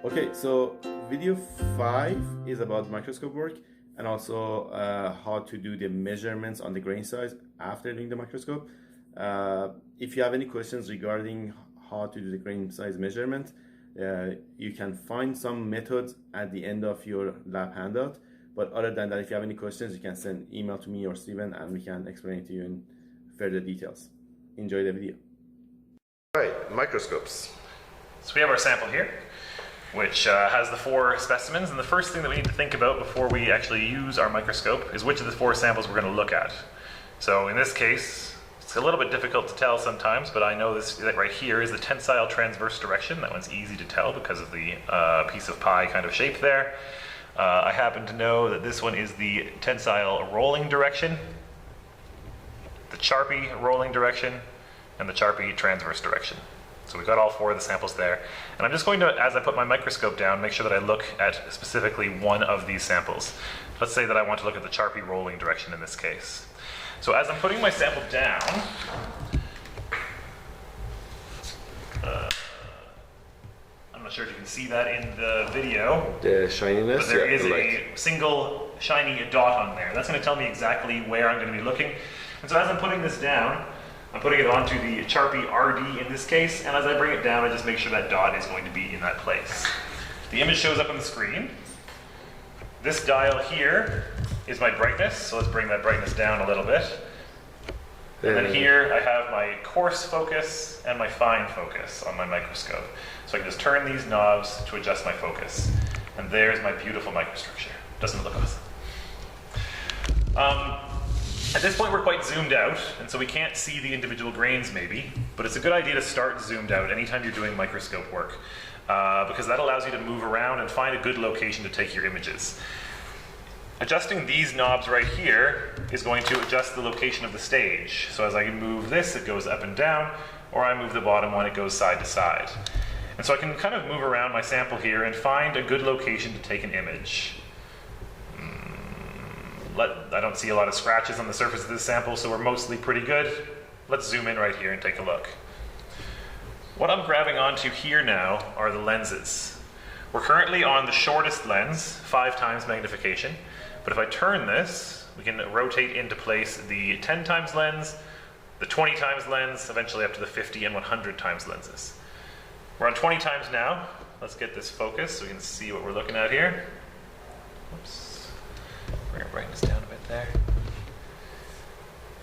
Okay, so video 5 is about microscope work and also how to do the measurements on the grain size after doing the microscope. If you have any questions regarding how to do the grain size measurement, you can find some methods at the end of your lab handout. But other than that, if you have any questions, you can send email to me or Steven and we can explain it to you in further details. Enjoy the video. All right, microscopes. So we have our sample here, which has the 4 specimens, and the first thing that we need to think about before we actually use our microscope is which of the 4 samples we're going to look at. So in this case, it's a little bit difficult to tell sometimes, but I know this that right here is the tensile transverse direction. That one's easy to tell because of the piece of pie kind of shape there. I happen to know that this one is the tensile rolling direction, the Charpy rolling direction, and the Charpy transverse direction. So we've got all 4 of the samples there. And I'm just going to, as I put my microscope down, make sure that I look at specifically one of these samples. Let's say that I want to look at the Charpy rolling direction in this case. So as I'm putting my sample down, I'm not sure if you can see that in the video. The shininess? But there is a single shiny dot on there. That's going to tell me exactly where I'm going to be looking. And so as I'm putting this down, I'm putting it onto the Charpy RD in this case, and as I bring it down, I just make sure that dot is going to be in that place. The image shows up on the screen. This dial here is my brightness, so let's bring that brightness down a little bit. And then here I have my coarse focus and my fine focus on my microscope. So I can just turn these knobs to adjust my focus. And there's my beautiful microstructure. Doesn't it look awesome? At this point we're quite zoomed out, and so we can't see the individual grains maybe, but it's a good idea to start zoomed out anytime you're doing microscope work, because that allows you to move around and find a good location to take your images. Adjusting these knobs right here is going to adjust the location of the stage. So as I move this, it goes up and down, or I move the bottom one, it goes side to side. And so I can kind of move around my sample here and find a good location to take an image. I don't see a lot of scratches on the surface of this sample, so we're mostly pretty good. Let's zoom in right here and take a look. What I'm grabbing onto here now are the lenses. We're currently on the shortest lens, 5 times magnification, but if I turn this, we can rotate into place the 10 times lens, the 20 times lens, eventually up to the 50 and 100 times lenses. We're on 20 times now. Let's get this focused so we can see what we're looking at here. Oops. Bring our brightness down a bit there.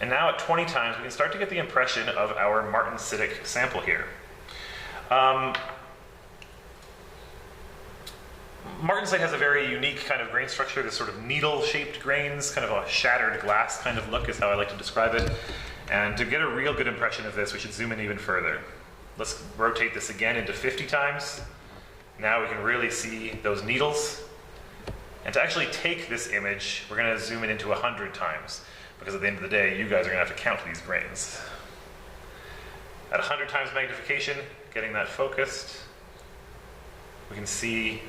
And now at 20 times, we can start to get the impression of our martensitic sample here. Martensite has a very unique kind of grain structure, this sort of needle-shaped grains, kind of a shattered glass kind of look is how I like to describe it. And to get a real good impression of this, we should zoom in even further. Let's rotate this again into 50 times. Now we can really see those needles. And to actually take this image, we're going to zoom it into 100 times, because at the end of the day, you guys are going to have to count these grains. At 100 times magnification, getting that focused, we can see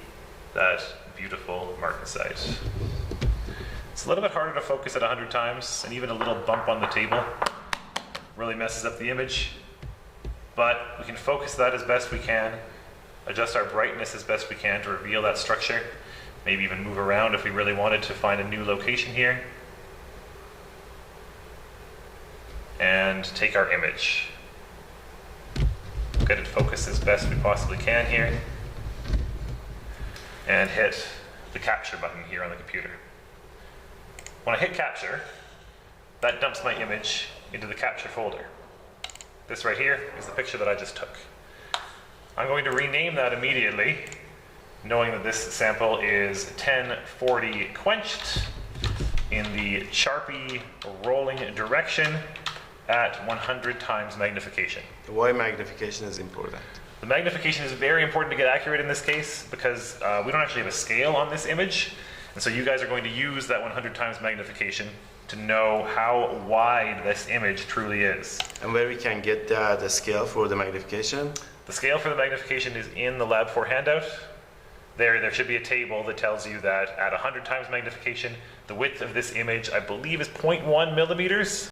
that beautiful martensite. It's a little bit harder to focus at 100 times, and even a little bump on the table really messes up the image. But we can focus that as best we can, adjust our brightness as best we can to reveal that structure. Maybe even move around if we really wanted to find a new location here. And take our image. Get it focused as best we possibly can here. And hit the capture button here on the computer. When I hit capture, that dumps my image into the capture folder. This right here is the picture that I just took. I'm going to rename that immediately, knowing that this sample is 1040 quenched in the Charpy rolling direction at 100 times magnification. Why magnification is important? The magnification is very important to get accurate in this case because we don't actually have a scale on this image, and so you guys are going to use that 100 times magnification to know how wide this image truly is. And where we can get the scale for the magnification? The scale for the magnification is in the Lab 4 handout. There should be a table that tells you that at 100 times magnification, the width of this image, I believe, is 0.1 millimeters.